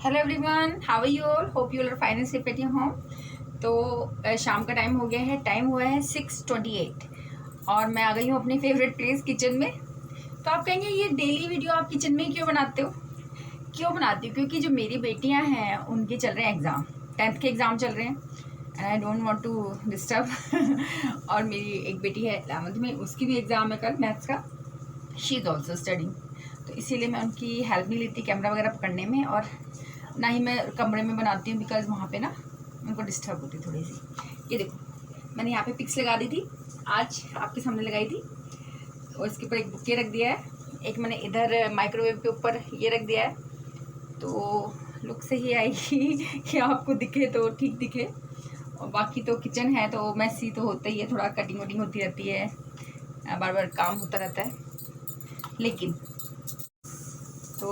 Hello everyone, how are you all? Hope you are fine and safe at your home. तो शाम का time हो गया है, टाइम हुआ है 6:28 और मैं आ गई हूँ अपनी फेवरेट प्लेस किचन में। तो आप कहेंगे ये डेली वीडियो आप किचन में क्यों बनाते हो? क्यों बनाती हूँ? क्योंकि जो मेरी बेटियाँ हैं उनके चल रहे हैं एग्ज़ाम, 10th के एग्ज़ाम चल रहे हैं and I don't want to disturb. और मेरी एक बेटी है 11th में, उसकी भी एग्ज़ाम है कल मैथ्स का। She is also studying. तो इसीलिए मैं उनकी हेल्प नहीं लेती कैमरा वगैरह पकड़ने में, और ना ही मैं कमरे में बनाती हूँ बिकॉज वहाँ पे ना उनको डिस्टर्ब होती थोड़ी सी। ये देखो, मैंने यहाँ पे पिक्स लगा दी थी, आज आपके सामने लगाई थी, और इसके ऊपर एक बुके रख दिया है, एक मैंने इधर माइक्रोवेव के ऊपर ये रख दिया है। तो लुक से ही आएगी कि आपको दिखे तो ठीक दिखे। और बाकी तो किचन है तो मैसी तो होता ही है, थोड़ा कटिंग वटिंग होती रहती है, बार बार काम होता रहता है। लेकिन तो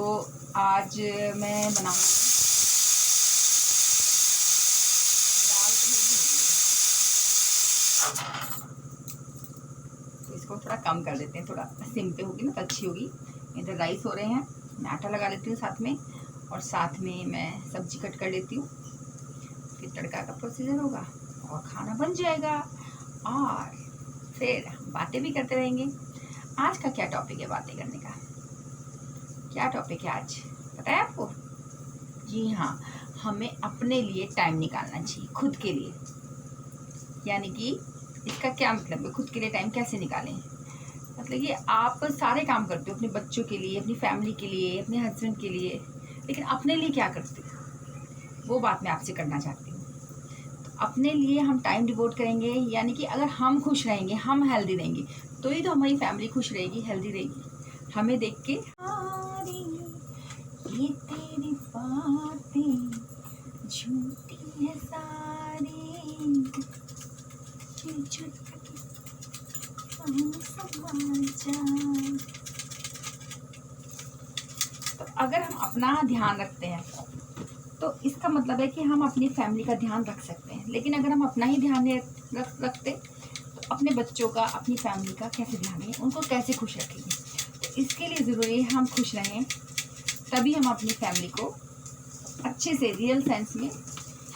आज मैं बनाऊँगी तो इसको थोड़ा कम कर देते हैं, थोड़ा सिम पे होगी ना तो अच्छी होगी। इधर राइस हो रहे हैं, मैं आटा लगा लेती हूँ साथ में, और साथ में मैं सब्जी कट कर लेती हूँ, फिर तड़का का प्रोसीजर होगा और खाना बन जाएगा, और फिर बातें भी करते रहेंगे। आज का क्या टॉपिक है बातें करने का? क्या टॉपिक है आज, पता है आपको? जी हाँ, हमें अपने लिए टाइम निकालना चाहिए, खुद के लिए। यानी कि इसका क्या मतलब है, खुद के लिए टाइम कैसे निकालें? मतलब कि आप सारे काम करते हो अपने बच्चों के लिए, अपनी फैमिली के लिए, अपने हस्बैंड के लिए, लेकिन अपने लिए क्या करते हो, वो बात मैं आपसे करना चाहती हूँ। तो अपने लिए हम टाइम डिवोट करेंगे, यानी कि अगर हम खुश रहेंगे, हम हेल्दी रहेंगे, तो ही तो हमारी फैमिली खुश रहेगी, हेल्दी रहेगी। हमें देख के ये तेरी बातें झूठी है सारी, तो अगर हम अपना ध्यान रखते हैं तो इसका मतलब है कि हम अपनी फैमिली का ध्यान रख सकते हैं। लेकिन अगर हम अपना ही ध्यान नहीं रखते तो अपने बच्चों का, अपनी फैमिली का कैसे ध्यान रखेंगे, उनको कैसे खुश रखेंगे? तो इसके लिए ज़रूरी है हम खुश रहें, तभी हम अपनी फैमिली को अच्छे से रियल सेंस में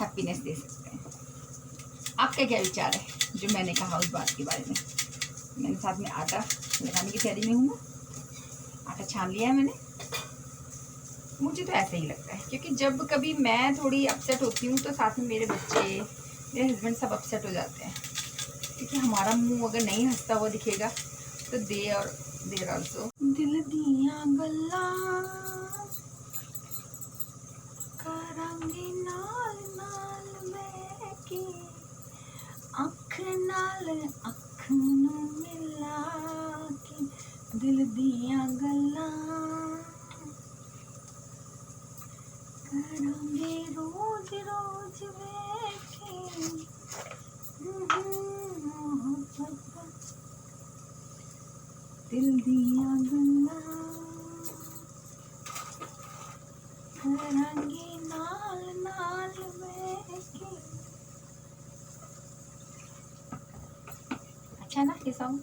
हैप्पीनेस दे सकते हैं। आपका क्या विचार है जो मैंने कहा उस बात के बारे में? मैंने साथ में आटा लगाने की तैयारी में हूँ, आटा छान लिया है मैंने। मुझे तो ऐसे ही लगता है, क्योंकि जब कभी मैं थोड़ी अपसेट होती हूँ तो साथ में मेरे बच्चे, मेरे हस्बैंड सब अपसेट हो जाते हैं, क्योंकि हमारा मुंह अगर नहीं हंसता हुआ दिखेगा तो देर ऑल्सो। दिल दिया गल्ला करांगे नाल नाल बैके, अख नाल अख नूं मिला के, दिल दिया गल्ला करांगे रोज रोज बैके, दिल दिया गल्ला करांगे नाल नाल बैके। अच्छा ना ये सॉन्ग?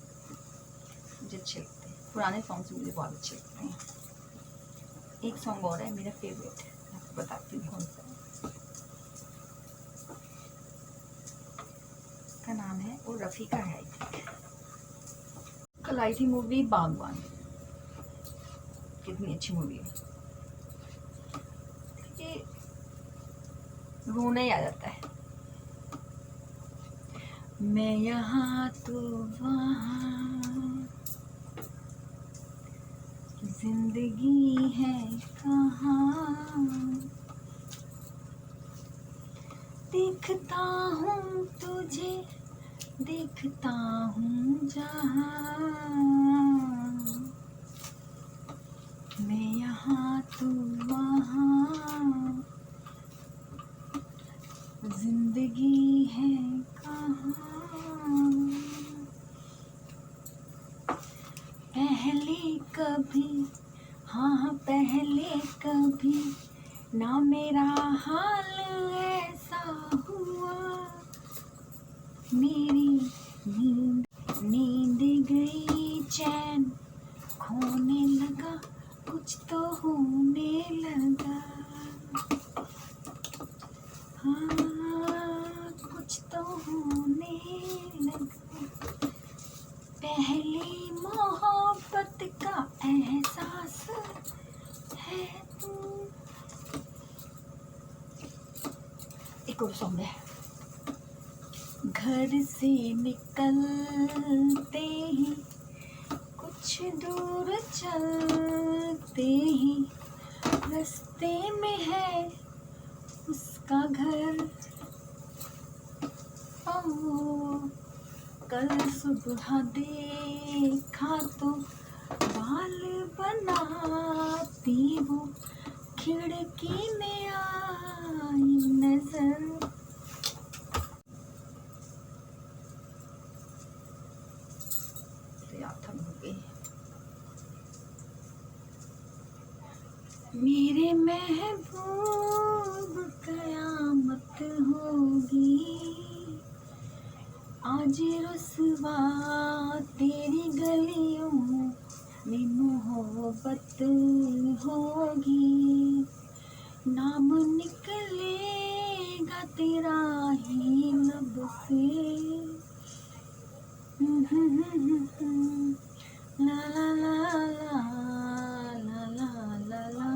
मुझे अच्छे लगते हैं, पुराने सॉन्ग्स मुझे बहुत अच्छे लगते हैं। एक सॉन्ग और है मेरा फेवरेट, आपको बताती हूँ कौन सा है। का नाम है, वो रफ़ी का है। कल आई थी मूवी बागवान, कितनी अच्छी मूवी है, ये रोना ही आ जाता है। मैं यहाँ तो वहाँ, जिंदगी है कहाँ, देखता हूँ तुझे, देखता हूँ जहाँ, मैं यहाँ तो वहाँ, जिंदगी है कहाँ। पहले कभी, हाँ पहले कभी ना मेरा हाल ऐसा हुआ, मेरी नींद गई, चैन खोने लगा, कुछ तो होने लगा। एक और सॉन्ग है। घर से निकलते ही कुछ दूर चलते ही रास्ते में है उसका घर। ओ कल सुबह देखा तो बाल बनाती वो खिड़की में आई नजर। थम हो गई। मेरे महबूब कयामत होगी आज रुसवा तेरी गलियों में मोहब्बत होगी। नाम निकलेगा तेरा ही लब से। ला ला ला ला ला ला ला।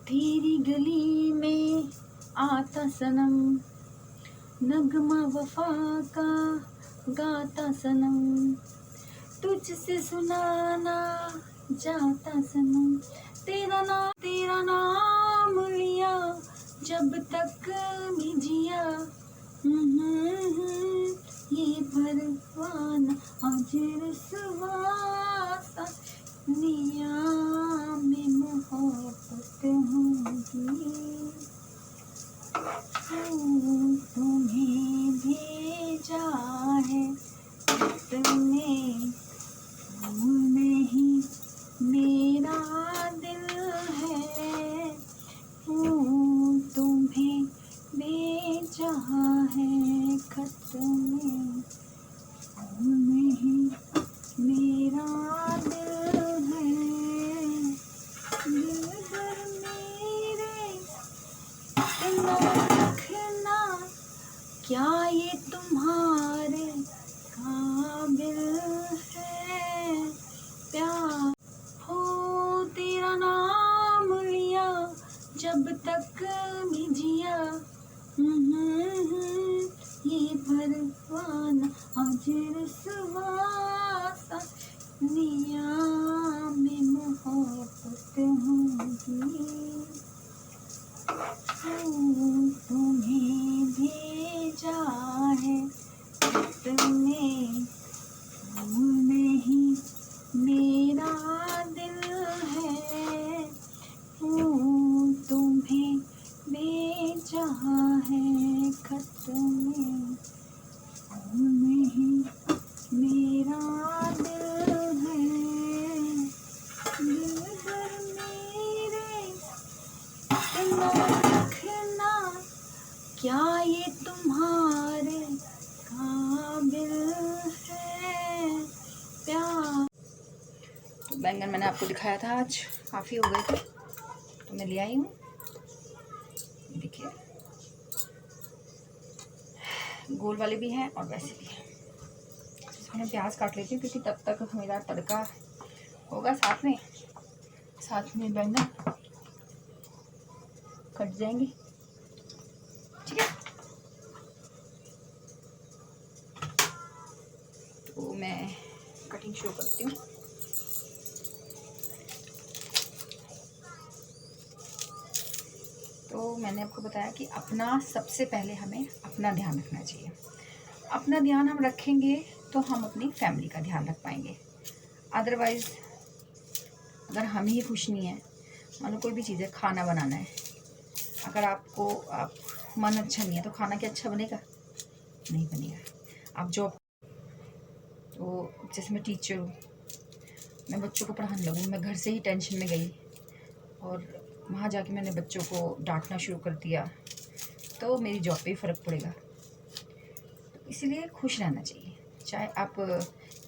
तेरी गली में आता सनम नगमा वफा का गाता सनम तुझसे सुनाना जाता सनम। तेरा नाम लिया जब तक मैं जिया। ये परवाना आज रुसवा सा निया में मोहब्बत होगी। तुम्हें भेजा है तुमने नहीं मेरा दिल है। तुम्हें भेजा है खत में नहीं मेरा दिल है। दिल भर मेरे रखना क्या ये तुम्हारे काबिल है प्यार। हो तेरा नाम लिया जब तक मैं जिया। ये परवाना आज रुसवा सा निया में मोहब्बत होगी। तुम्हें भेजा है तुमने नहीं मेरा दिल है। तुम्हें भेजा है खत में नहीं मेरा दिल है। दिल भर मेरे रखना क्या ये तुम्हारे काबिल है प्यार। तो बैंगन मैंने आपको दिखाया था, आज काफ़ी हो गए थे तो मैं ले आई हूँ। देखिए गोल वाले भी हैं और वैसे भी हैं। तो मैं प्याज काट लेती हूँ क्योंकि तब तक मेरा तड़का होगा, साथ में बैंगन कट जाएंगे। ठीक है, तो मैं कटिंग शुरू करती हूँ। तो मैंने आपको बताया कि सबसे पहले हमें अपना ध्यान रखना चाहिए। अपना ध्यान हम रखेंगे तो हम अपनी फैमिली का ध्यान रख पाएंगे। अदरवाइज़ अगर हम ही खुश नहीं हैं, मान लो कोई भी चीज़ है, खाना बनाना है, अगर आप मन अच्छा नहीं है तो खाना क्या अच्छा बनेगा? नहीं बनेगा। आप जॉब, तो जैसे मैं टीचर हूँ, मैं बच्चों को पढ़ाने लगूँ, मैं घर से ही टेंशन में गई और वहाँ जाके मैंने बच्चों को डांटना शुरू कर दिया तो मेरी जॉब पे ही फ़र्क पड़ेगा। तो इसीलिए खुश रहना चाहिए। चाहे आप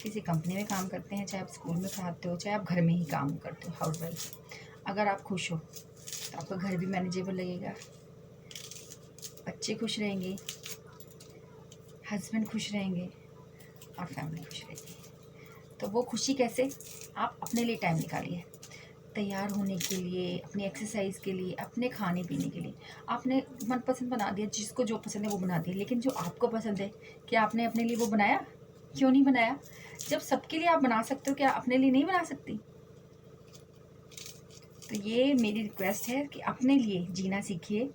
किसी कंपनी में काम करते हैं, चाहे आप स्कूल में पढ़ाते हो, चाहे आप घर में ही काम करते हो हाउस वाइफ, अगर आप खुश हो तो आपका घर भी मैनेजेबल लगेगा, बच्चे खुश रहेंगे, हस्बैंड खुश रहेंगे और फैमिली खुश रहेगी। तो वो खुशी कैसे? आप अपने लिए टाइम निकालिए। तैयार होने के लिए, अपनी एक्सरसाइज के लिए, अपने खाने पीने के लिए आपने मनपसंद बना दिया, जिसको जो पसंद है वो बना दिया। लेकिन जो आपको पसंद है, क्या आपने अपने लिए वो बनाया? क्यों नहीं बनाया? जब सबके लिए आप बना सकते हो, क्या अपने लिए नहीं बना सकती? तो ये मेरी रिक्वेस्ट है कि अपने लिए जीना सीखिए।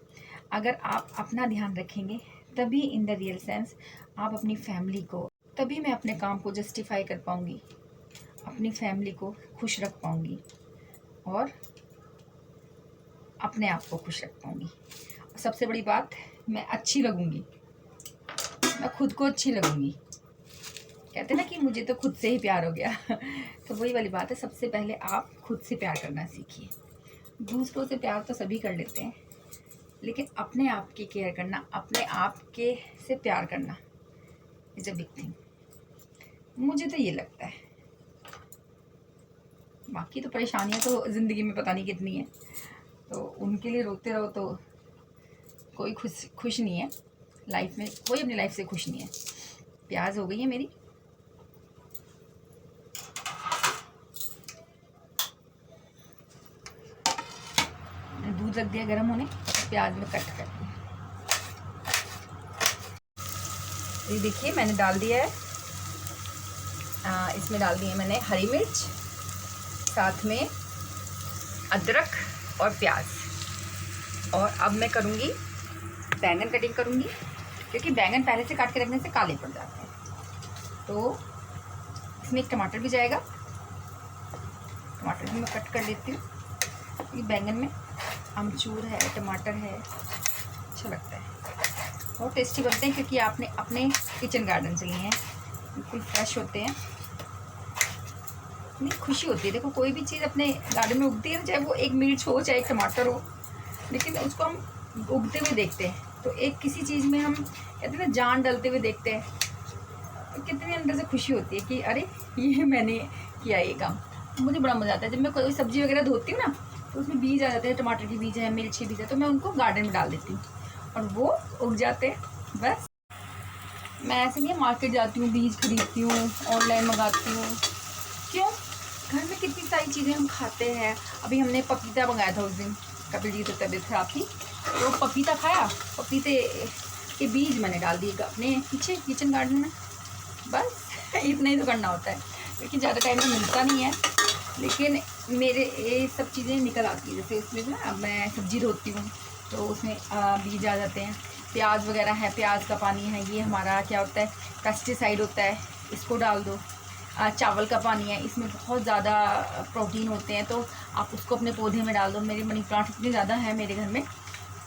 अगर आप अपना ध्यान रखेंगे तभी इन द रियल सेंस आप अपनी फैमिली को, तभी मैं अपने काम को जस्टिफाई कर पाऊँगी, अपनी फैमिली को खुश रख पाऊँगी और अपने आप को खुश रख पाऊँगी। और सबसे बड़ी बात, मैं अच्छी लगूँगी, मैं खुद को अच्छी लगूँगी। कहते हैं ना कि मुझे तो खुद से ही प्यार हो गया तो वही वाली बात है। सबसे पहले आप खुद से प्यार करना सीखिए। दूसरों से प्यार तो सभी कर लेते हैं, लेकिन अपने आप की केयर करना, अपने आप के से प्यार करना इज़ अ बिग थिंग। मुझे तो ये लगता है। बाकी तो परेशानियां तो ज़िंदगी में पता नहीं कितनी है, तो उनके लिए रोते रहो तो कोई खुश नहीं है लाइफ में, कोई अपनी लाइफ से खुश नहीं है। प्याज हो गई है मेरी। दूध रख दिया गर्म होने, प्याज में कट कर दिया। ये देखिए मैंने डाल दिया है, इसमें डाल दी है मैंने हरी मिर्च, साथ में अदरक और प्याज। और अब मैं करूँगी बैंगन कटिंग करूँगी, क्योंकि बैंगन पहले से काट के रखने से काले पड़ जाते हैं। तो इसमें एक टमाटर भी जाएगा, टमाटर भी मैं कट कर लेती हूँ। ये बैंगन में अमचूर है, टमाटर है, अच्छा लगता है, बहुत टेस्टी बनते हैं, क्योंकि आपने अपने किचन गार्डन से लिए हैं, बिल्कुल फ्रेश होते हैं। इतनी खुशी होती है, देखो कोई भी चीज़ अपने गार्डन में उगती है, चाहे वो एक मिर्च हो चाहे एक टमाटर हो, लेकिन उसको हम उगते हुए देखते हैं। तो एक किसी चीज़ में हम कहते हैं ना जान डलते हुए देखते हैं, तो कितनी अंदर से खुशी होती है कि अरे ये मैंने किया ये काम। मुझे बड़ा मज़ा आता है जब मैं कोई सब्ज़ी वगैरह धोती हूँ ना, तो उसमें बीज आ जाते हैं, टमाटर के बीज है, मिर्च के बीज है, तो मैं उनको गार्डन में डाल देती हूँ और वो उग जाते हैं। बस मैं ऐसे नहीं मार्केट जाती हूँ, बीज खरीदती हूँ, ऑनलाइन मंगाती हूँ। क्यों? घर में कितनी सारी चीज़ें हम खाते हैं। अभी हमने पपीता मंगाया था उस दिन, कपिल जी की तबीयत खराब थी, तो पपीता खाया, पपीते के बीज मैंने डाल दिए अपने पीछे किचन गार्डन में। बस इतना ही तो करना होता है, क्योंकि ज़्यादा टाइम तो मिलता नहीं है, लेकिन मेरे ये सब चीज़ें निकल आती है। जैसे इसमें जो ना मैं सब्ज़ी धोती हूँ तो उसमें बीज आ जाते हैं। प्याज वगैरह है, प्याज का पानी है, ये हमारा क्या होता है, पेस्टिसाइड होता है, इसको डाल दो। चावल का पानी है, इसमें बहुत ज़्यादा प्रोटीन होते हैं, तो आप उसको अपने पौधे में डाल दो। मेरी मनी प्लांट इतनी ज़्यादा है मेरे घर में,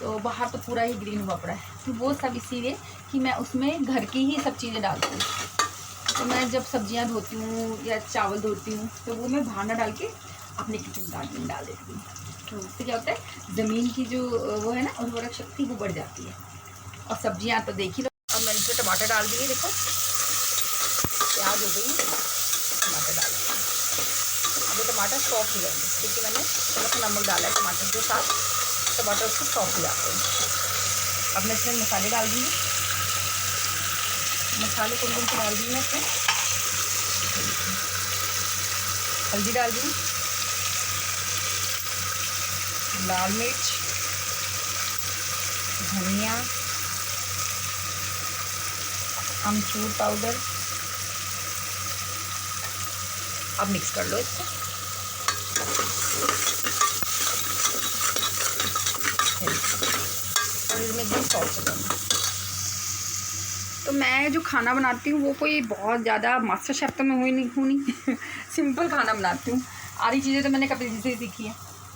तो बाहर तो पूरा ही ग्रीन हुआ पड़ा है, तो वो सब इसीलिए कि मैं उसमें घर की ही सब चीज़ें डालती हूँ। तो मैं जब सब्जियां धोती हूँ या चावल धोती हूँ, तो वो मैं बाहर ना डाल के अपने किचन गार्डन में डाल देती हूँ। तो उससे क्या होता है, ज़मीन की जो वो है ना उर्वरक शक्ति वो बढ़ जाती है। और सब्जियां तो देखी लो। अब मैंने इसमें टमाटर डाल दिए, देखो प्याज हो गई, टमाटर डाल दिए। अब ये टमाटर सॉफ्ट हो जाएंगे, क्योंकि मैंने थोड़ा सा नमक डाला है टमाटर के साथ, टमाटर उसको सॉफ्ट हो जाते हैं। अब मैं इसमें मसाले डाल दूँगी, मसाले कौन कौन से डाल दी मैं इसमें, हल्दी डाल दी, लाल मिर्च, धनिया, अमचूर पाउडर। अब मिक्स कर लो इसको। और इसमें एकदम सॉफ्ट हो जाएंगे। तो मैं जो खाना बनाती हूँ वो कोई बहुत ज़्यादा मास्टर शेफ़ तो मैं हूँ नहीं सिंपल खाना बनाती हूँ। आधी चीज़ें तो मैंने कपिल जी से ही सीखी है,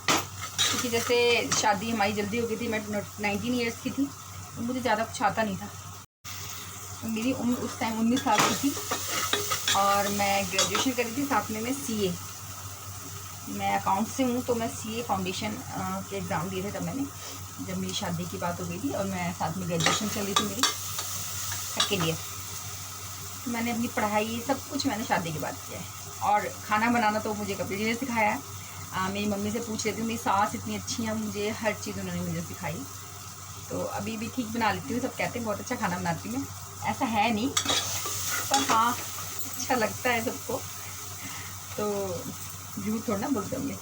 क्योंकि जैसे शादी हमारी जल्दी हो गई थी, मैं 19 ईयर्स की थी, तो मुझे ज़्यादा कुछ आता नहीं था। तो मेरी उम्र उस टाइम 19 साल की थी और मैं ग्रेजुएशन कर रही थी, साथ में मैं CA, मैं अकाउंट से हूँ, तो मैं CA फाउंडेशन के एग्ज़ाम दिए थे तब मैंने, जब मेरी शादी की बात हो गई थी, और मैं साथ में ग्रेजुएशन चल रही थी मेरी के लिए। मैंने अपनी पढ़ाई सब कुछ मैंने शादी के बाद किया है, और खाना बनाना तो मुझे कपिल जी ने सिखाया है। मेरी मम्मी से पूछ लेती हूँ, मेरी सास इतनी अच्छी है, मुझे हर चीज़ उन्होंने मुझे सिखाई, तो अभी भी ठीक बना लेती हूँ। सब कहते हैं बहुत अच्छा खाना बनाती हूँ, ऐसा है नहीं, पर हाँ अच्छा लगता है सबको, तो झूठ थोड़ा ना बोल दूँगी।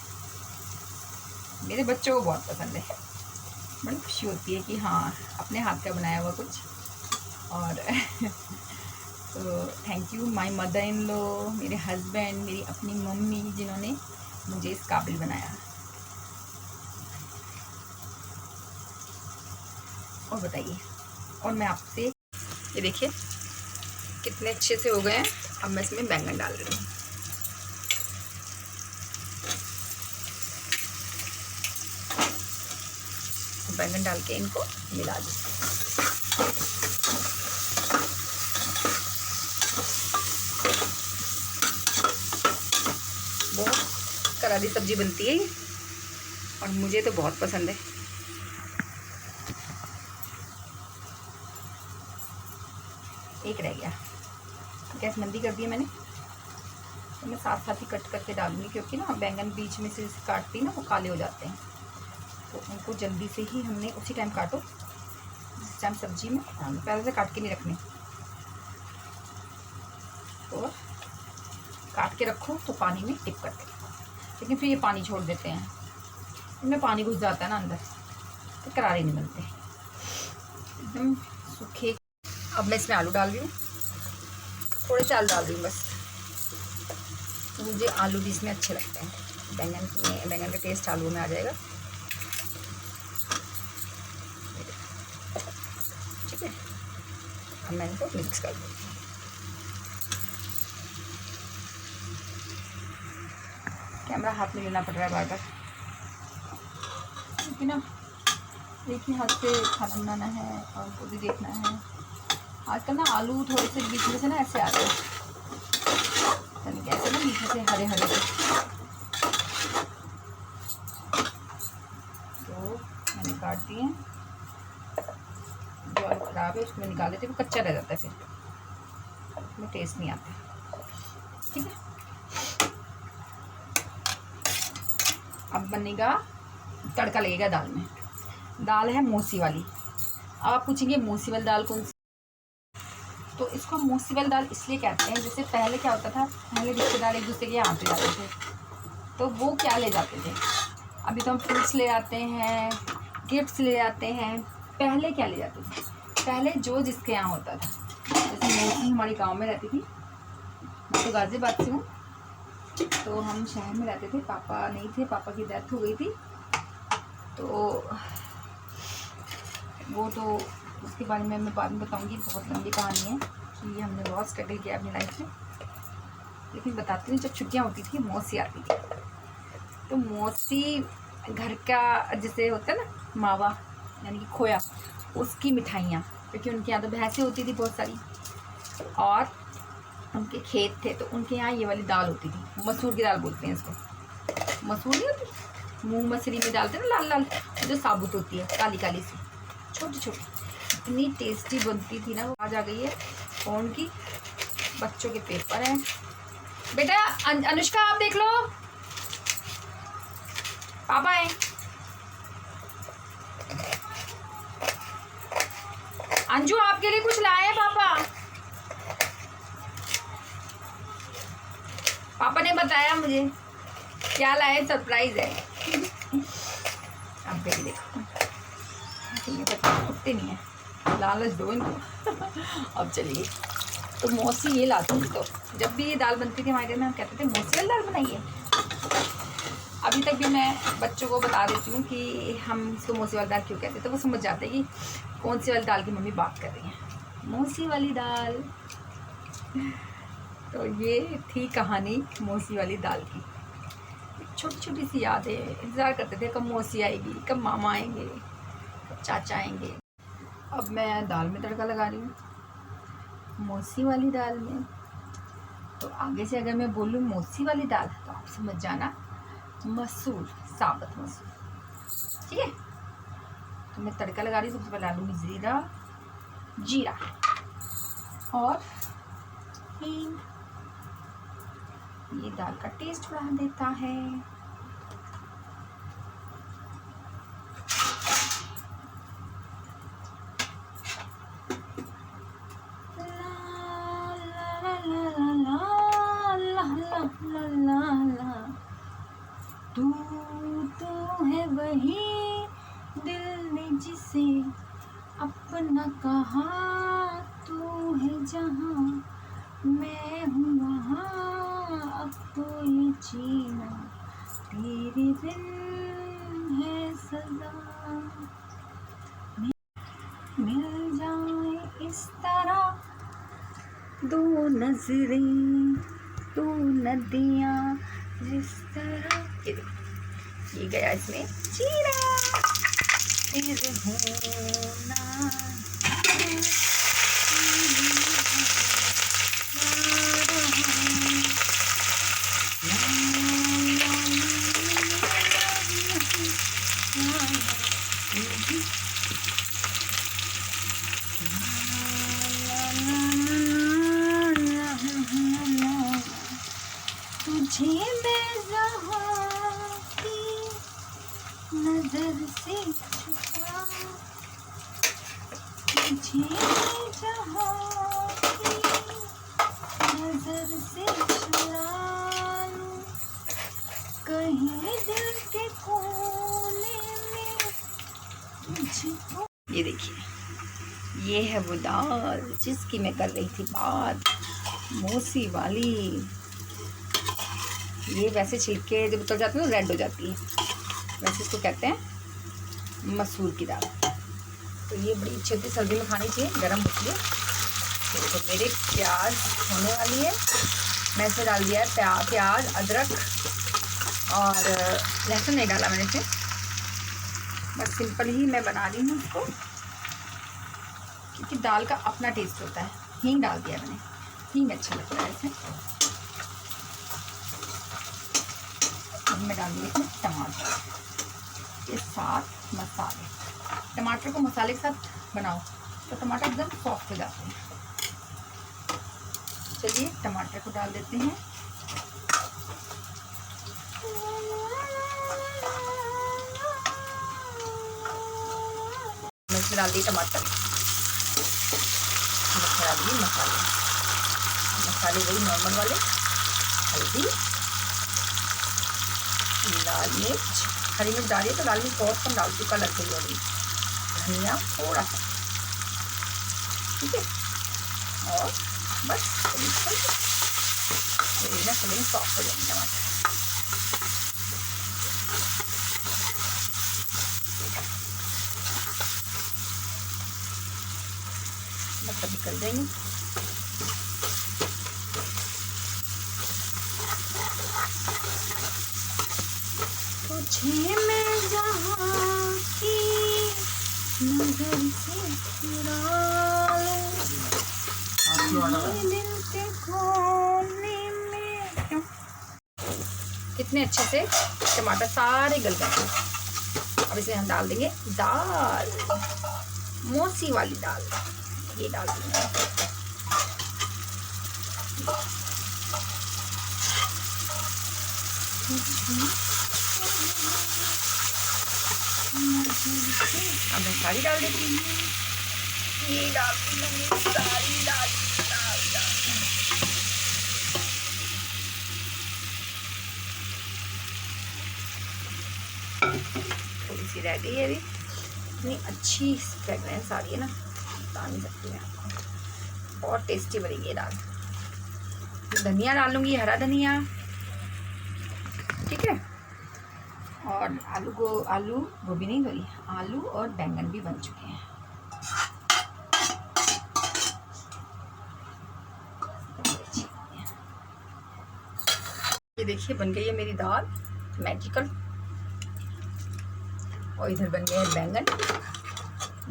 मेरे बच्चों को बहुत पसंद है। बड़ी खुशी होती है कि हाँ अपने हाथ का बनाया हुआ कुछ। और तो thank you my mother in law, मेरे हस्बैंड, मेरी अपनी मम्मी जिन्होंने मुझे इस काबिल बनाया। और बताइए, और मैं आपसे, ये देखिए कितने अच्छे से हो गए हैं। अब मैं इसमें बैंगन डाल रही हूँ। बैंगन डाल के इनको मिला दूँ। बहुत करारी सब्जी बनती है और मुझे तो बहुत पसंद है। एक रह गया, गैस मंदी कर दी है मैंने, तो मैं साथ साथ ही कट करके डालूंगी, क्योंकि ना बैंगन बीच में से काटती ना वो काले हो जाते हैं, तो उनको जल्दी से ही हमने उसी टाइम काटो जिस टाइम सब्जी में पहले से काट के नहीं रखने। और काट के रखो तो पानी में टिप करके रखो, लेकिन फिर ये पानी छोड़ देते हैं, इनमें पानी घुस जाता है ना अंदर, तो करारे नहीं बनते एकदम सूखे। अब मैं इसमें आलू डाल रही हूँ, थोड़े से आलू डाल रही हूँ बस, तो मुझे आलू भी इसमें अच्छे लगते हैं। बैंगन का टेस्ट आलू में आ जाएगा। ठीक है, अब मैं इनको मिक्स कर दूँगी। कैमरा हाथ में लेना पड़ रहा है बार बार, क्योंकि ना एक ही हाथ से खाना बनाना है और उनको भी देखना है। आजकल ना आलू थोड़े से बीच में से ना ऐसे आते हैं, कैसे ना बीच में से हरे हरे से, तो मैंने काट दिए। जो आलू खराब है उसको मैं निकाल देती हूँ, कच्चा रह जाता है, फिर उसमें टेस्ट नहीं आता। ठीक है, अब बनेगा तड़का लगेगा दाल में। दाल है मोसी वाली। अब आप पूछेंगे मोसी वाली दाल कौन सी, तो इसको मोसी वाली दाल इसलिए कहते हैं, जैसे पहले क्या होता था, पहले रिश्तेदार एक दूसरे के यहाँ आते जाते थे, तो वो क्या ले जाते थे, अभी तो हम फ्रूट्स ले आते हैं, गिफ्ट्स ले आते हैं, पहले क्या ले जाते थे, पहले जो जिसके यहाँ होता था। जैसे मोसी हमारे गाँव में रहती थी, मैं तो गाज़ियाबाद से हूँ, तो हम शहर में रहते थे, पापा नहीं थे, पापा की डेथ हो गई थी, तो वो तो उसके बारे में मैं बाद में बताऊंगी, बहुत लंबी कहानी है कि हमने बहुत स्ट्रगल किया अपनी लाइफ में। लेकिन बताती हूँ, जब छुट्टियाँ होती थी मौसी आती थी, तो मौसी घर का जैसे होता है ना मावा, यानी कि खोया, उसकी मिठाइयाँ, क्योंकि उनके यहाँ तो भैंसें होती थी बहुत सारी और उनके खेत थे, तो उनके यहाँ ये वाली दाल होती थी, मसूर की दाल बोलते हैं इसको। मसूर नहीं होती, मूंग मसूरी में डालते हैं ना लाल लाल, जो साबुत होती है काली काली सी, छोटी छोटी, इतनी टेस्टी बनती थी ना वो। आज आ गई है कौन की, बच्चों के पेपर हैं। बेटा अनुष्का आप देख लो, पापा है। अंजू आपके लिए कुछ लाए हैं पापा, पापा ने बताया मुझे क्या लाए, सरप्राइज है। अब देखिए देखो, ये बच्चे कुत्ते नहीं है, लालच दो इनको। अब चलिए, तो मौसी ये लाती थी, तो जब भी ये दाल बनती थी हमारे घर में हम कहते थे मौसी वाली दाल बनाइए। अभी तक भी मैं बच्चों को बता देती हूँ कि हम इसको मौसी वाली दाल क्यों कहते हैं, तो वो समझ जाते हैं कि कौन सी वाली दाल की मम्मी बात कर रही है, मौसी वाली दाल। तो ये थी कहानी मौसी वाली दाल की। छोटी छोटी सी यादें, इंतज़ार करते थे कब मौसी आएगी, कब मामा आएंगे, कब चाचा आएंगे। अब मैं दाल में तड़का लगा रही हूँ, मौसी वाली दाल में। तो आगे से अगर मैं बोलूँ मौसी वाली दाल, तो आप समझ जाना मसूर, साबुत मसूर। ठीक है, तो मैं तड़का लगा रही हूँ। सबसे पहले डालूंगी जीरा और हींग, ये दाल का टेस्ट बढ़ा देता है। तू तू है वही दिल ने जिसे अपना कहा, तू है जहाँ मैं हूँ वहाँ, अब तो ये जीना तेरे बिन है सदा। मिल जाए इस तरह दो नजरें, दो नदियाँ जिस तरह। ये गया इसमें जीरा तेरे होना। तुझे बेज़हां की नजर से छुपा, तुझे बेज़हां की नजर से चुरा लूं, कहीं दिल के कोने में मुझको। ये देखिए, ये है वो दाल जिसकी मैं कर रही थी बात, मोसी वाली। ये वैसे छिलके जब उतर जाते हैं तो रेड हो जाती है, वैसे इसको कहते हैं मसूर की दाल। तो ये बड़ी अच्छी होती है, सर्दी में खानी चाहिए, गर्म होती है। तो मेरे प्याज होने वाली है, मैं इसमें डाल दिया है प्याज, अदरक और लहसुन नहीं डाला मैंने इसमें, बस सिंपल ही मैं बना रही हूँ इसको, क्योंकि दाल का अपना टेस्ट होता है। हींग डाल दिया मैंने, हींग अच्छा लगता है इसमें। अब मैं डाल दिए इसमें टमाटर के साथ मसाले। टमाटर को मसाले के साथ बनाओ तो टमाटर एकदम सॉफ्ट हो जाते हैं। चलिए टमाटर को डाल देते हैं। मैं इसमें डाल दी टमाटर, डाल दिए मसाले वही नॉर्मल वाले, हल्दी, लाल मिर्च, हरी मिर्च डालिए तो लाल मिर्च बहुत कम डालती हूँ कलर के लिए, धनिया थोड़ा सा, ठीक है। और बस थोड़ी सॉफ्ट हो जाएगी टमाटर। बस अभी कर देंगे। तुझे मैं जहाँ की नजर से चुरा लूं, दिल के कोने में। क्यों कितने अच्छे से टमाटर सारे गल गए। अब इसे हम डाल देंगे दाल, मोसी वाली दाल, ये डाल देंगे। अब मैं सारी डाल देती हूँ, ये डाल दी सारी दाल। थोड़ी सी रह गई है अभी, इतनी अच्छी फ्रेगरेंस आ रही है ना, बता नहीं सकती मैं आपको, बहुत टेस्टी बनेगी ये दाल। धनिया डाल लूँगी, हरा धनिया, ठीक है। और आलू गोभी नहीं गई, आलू और बैंगन भी बन चुके हैं। ये देखिए बन गई है मेरी दाल मैजिकल। और इधर बन गए हैं बैंगन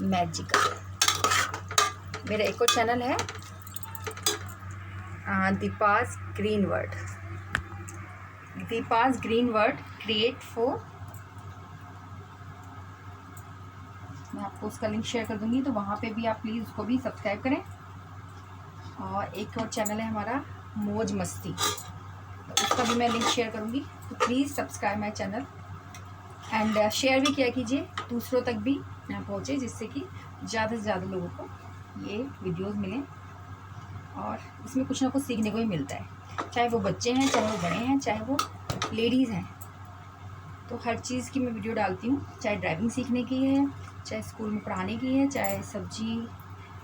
मैजिकल। मेरा एक और चैनल है दीपाज ग्रीन वर्ड क्रिएट 4। मैं आपको उसका लिंक शेयर कर दूंगी, तो वहाँ पे भी आप प्लीज़ उसको भी सब्सक्राइब करें। और एक और चैनल है हमारा मौज मस्ती, तो उसका भी मैं लिंक शेयर करूँगी, तो please subscribe my channel and share भी किया कीजिए, दूसरों तक भी पहुँचे, जिससे कि ज़्यादा से ज़्यादा लोगों को ये वीडियोस मिलें। और इसमें कुछ ना कुछ सीखने को ही मिलता है, चाहे वो बच्चे हैं, चाहे वो बड़े हैं, चाहे वो लेडीज़ हैं, तो हर चीज़ की मैं वीडियो डालती हूँ, चाहे ड्राइविंग सीखने की है, चाहे स्कूल में पढ़ाने की है, चाहे सब्जी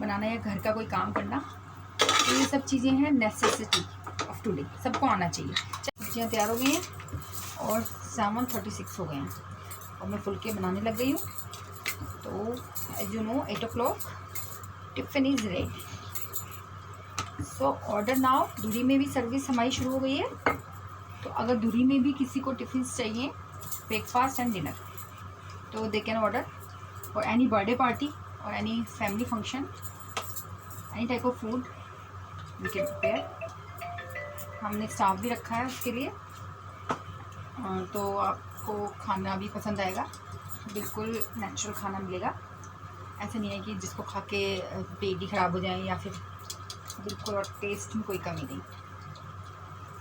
बनाना या घर का कोई काम करना। तो ये सब चीज़ें हैं नेसेसिटी ऑफ टुडे, सबको आना चाहिए। सब्जियाँ तैयार हो गई हैं और 7:36 हो गए हैं और मैं फुलके बनाने लग गई हूँ। तो as you know 8 o'clock tiffin is ready. So order now. दूरी में भी सर्विस हमारी शुरू हो गई है, तो अगर दूरी में भी किसी को टिफ़िन चाहिए, ब्रेकफास्ट एंड डिनर, तो they can order for any birthday party और any family function, any type of food we can prepare. हमने स्टाफ भी रखा है उसके लिए, तो आपको खाना भी पसंद आएगा, बिल्कुल नेचुरल खाना मिलेगा। ऐसा नहीं है कि जिसको खा के पेट ही ख़राब हो जाए या फिर बिल्कुल, और टेस्ट में कोई कमी नहीं।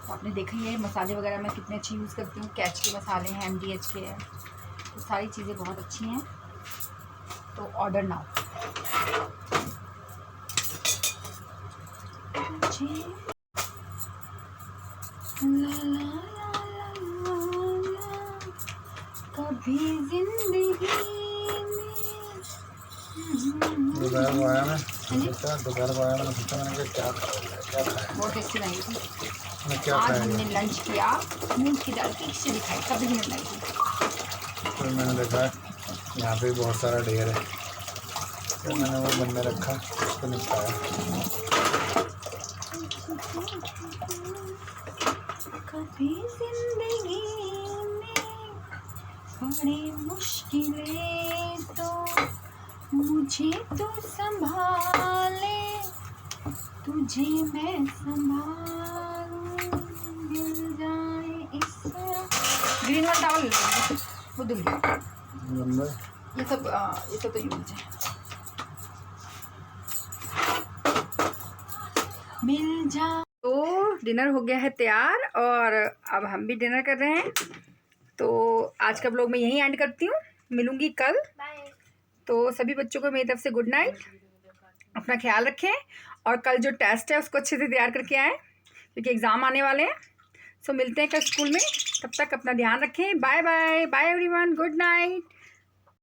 तो आपने देखा ही है मसाले वगैरह मैं कितने अच्छे यूज़ करती हूँ। कैच के मसाले हैं, MDH के हैं, तो सारी चीज़ें बहुत अच्छी हैं। तो ऑर्डर नाउ। कभी जिंदगी दोपहर को आया मैं सोचा मैंने क्या खाया। बहुत टेस्टी बनी थी। मैं क्या आज खाया हमने लंच किया, मूंग की दाल की खिचड़ी खाई, कभी नहीं बनाई थी। फिर मैंने देखा यहाँ पे बहुत सारा ढेर है, फिर मैंने वो बनने रखा, उसको निपटाया। कभी जिंदगी में बड़ी मुश्किलें तो मुझे तो संभाले, तुझे मैं संभालूं, मिल जाए इस ग्रीन वाला टावल वो धुल गया। ये सब तो यूज है। मिल जा। तो डिनर हो गया है तैयार और अब हम भी डिनर कर रहे हैं। तो आज का ब्लॉग मैं यहीं एंड करती हूँ, मिलूंगी कल। तो सभी बच्चों को मेरी तरफ से गुड नाइट, अपना ख्याल रखें और कल जो टेस्ट है उसको अच्छे से तैयार करके आएँ क्योंकि एग्ज़ाम आने वाले हैं। सो मिलते हैं कल स्कूल में, तब तक अपना ध्यान रखें। Bye bye bye everyone, good night.